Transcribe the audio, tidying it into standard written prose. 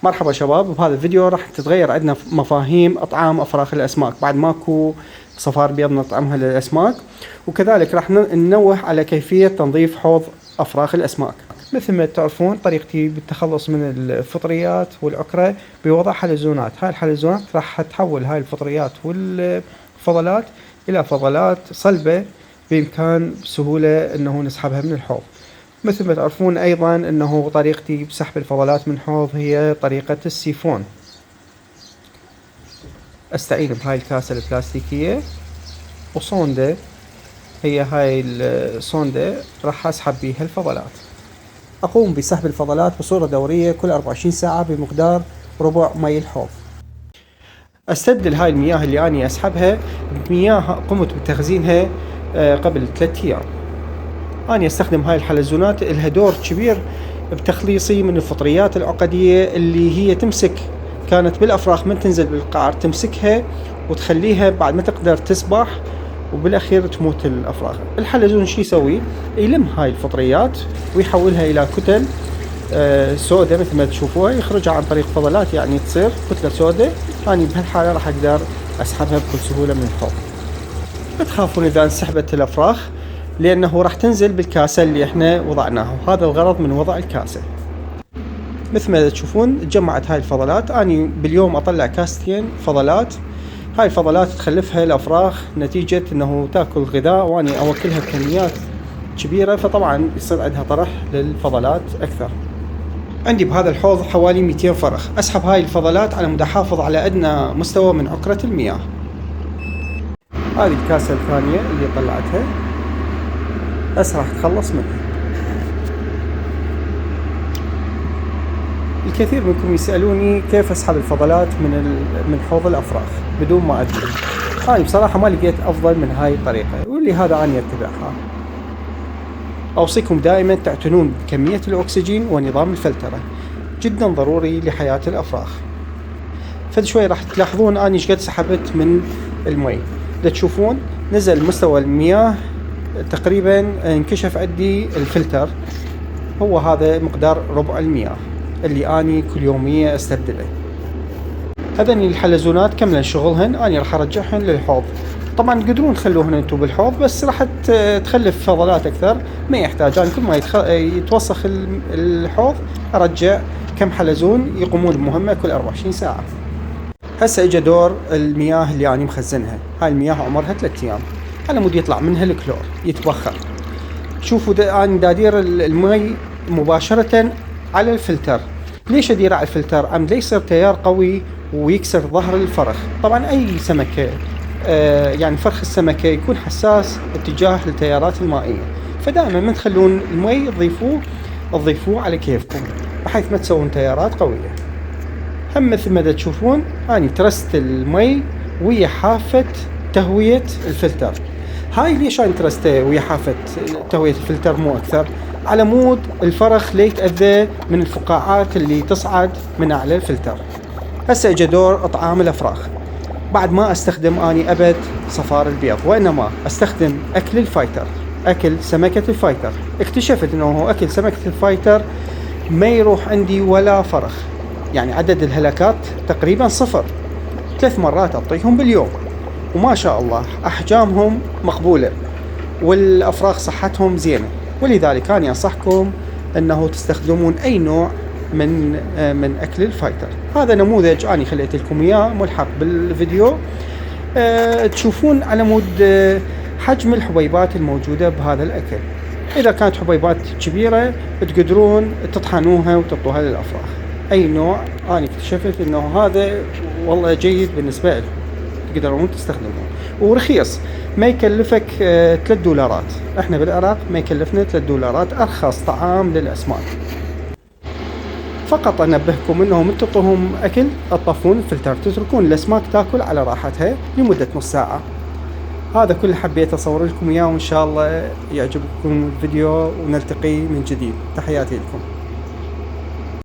مرحبا شباب، بهذا الفيديو راح تتغير عندنا مفاهيم اطعام افراخ الاسماك. بعد ماكو صفار بيض نطعمها للاسماك، وكذلك راح ننوه على كيفية تنظيف حوض افراخ الاسماك. مثل ما تعرفون طريقتي بالتخلص من الفطريات والعكرة بوضع حلزونات. هاي الحلزونات راح تحول هاي الفطريات والفضلات الى فضلات صلبة بامكان بسهولة انه نسحبها من الحوض. مثل ما تعرفون ايضا انه طريقتي بسحب الفضلات من الحوض هي طريقة السيفون. استعين بهاي الكاسة البلاستيكية وصوندة، هي هاي الصوندة راح اسحب بيها الفضلات. اقوم بسحب الفضلات بصورة دورية كل 24 ساعة بمقدار ربع مي الحوض. استبدل هاي المياه اللي اني اسحبها بمياه قمت بتخزينها قبل 3 ايام. أنا أستخدم هاي الحلزونات، إلها دور كبير بتخليصي من الفطريات العقدية اللي هي تمسك، كانت بالأفراخ من تنزل بالقعر تمسكها وتخليها بعد ما تقدر تسبح وبالأخير تموت الأفراخ. الحلزون شي يسوي؟ يلم هاي الفطريات ويحولها إلى كتل سوداء مثل ما تشوفوها، يخرجها عن طريق فضلات، يعني تصير كتلة سوداء. أنا بهالحالة راح أقدر أسحبها بكل سهولة من الحوض. لا تخافون إذا انسحبت الأفراخ، لأنه راح تنزل بالكاسة اللي احنا وضعناها، وهذا الغرض من وضع الكاسة. مثل ما تشوفون تجمعت هاي الفضلات. أنا باليوم أطلع كاستين فضلات. هاي الفضلات تخلفها الأفراخ نتيجة أنه تأكل غذاء وأني أوكلها بكميات كبيرة، فطبعا يصير عندها طرح للفضلات أكثر. عندي بهذا الحوض حوالي 200 فرخ. أسحب هاي الفضلات على مود أحافظ على أدنى مستوى من عكرة المياه. هذه الكاسة الثانية اللي طلعتها هسه راح اتخلص منها. الكثير منكم يسألوني كيف اسحب الفضلات من حوض الافراخ بدون ما ادري. انا بصراحة ما لقيت افضل من هاي الطريقة، واللي هذا اني اتبعها. اوصيكم دائما تعتنون بكمية الاكسجين ونظام الفلترة، جدا ضروري لحياة الافراخ. فد شوي راح تلاحظون اني شقد سحبت من المي. تشوفون نزل مستوى المياه تقريبا، انكشف عندي الفلتر، هو هذا مقدار ربع المياه اللي اني كل يومية استبدله. هذني الحلزونات كملن شغلهن، اني راح ارجعهن للحوض. طبعا تقدرون تخلوهن انتم بالحوض، بس راح تخلف فضلات اكثر، ما يحتاج. كل ما يتوسخ الحوض ارجع كم حلزون يقومون بمهمة كل 24 ساعة. هسه اجى دور المياه اللي اني مخزنها. هاي المياه عمرها 3 ايام، على مود يطلع منها الكلور يتبخر. شوفوا انا دادير المي مباشرة على الفلتر. ليش ادير على الفلتر؟ عم يصير تيار قوي ويكسر ظهر الفرخ. طبعا اي سمكة يعني فرخ السمكة يكون حساس اتجاه التيارات المائية، فدائما من تخلون المي تضيفوه على كيفكم بحيث ما تسوون تيارات قوية. هم مثل ما تشوفون اني ترست المي ويا حافة تهوية الفلتر. هاي ليش انا ترسته ويا حافة تهوية الفلتر مو اكثر؟ على مود الفرخ ليتأذى من الفقاعات اللي تصعد من اعلى الفلتر. هسه اجى دور اطعام الافراخ. بعد ما استخدم اني ابد صفار البيض، وانما استخدم اكل الفايتر، اكل سمكة الفايتر. اكتشفت انه اكل سمكة الفايتر ما يروح عندي ولا فرخ، يعني عدد الهلكات تقريبا 0. 3 مرات اعطيهم باليوم، وما شاء الله احجامهم مقبولة والافراخ صحتهم زينة. ولذلك انا انصحكم انه تستخدمون اي نوع من اكل الفايتر. هذا نموذج اني خليت لكم اياه ملحق بالفيديو. تشوفون على مود حجم الحبيبات الموجودة بهذا الاكل. اذا كانت حبيبات كبيرة تقدرون تطحنوها وتعطوها للافراخ. اي نوع اني اكتشفت انه هذا والله جيد بالنسبة لكم، تقدرون تستخدموه ورخيص، ما يكلفك $3. احنا بالعراق ما يكلفنا $3، ارخص طعام للاسماك. فقط انبهكم انه من تعطوهم اكل تطفون الفلتر، تتركون الاسماك تاكل على راحتها لمدة نص ساعة. هذا كل حبيت اصور لكم اياه، وان شاء الله يعجبكم الفيديو ونلتقي من جديد. تحياتي لكم.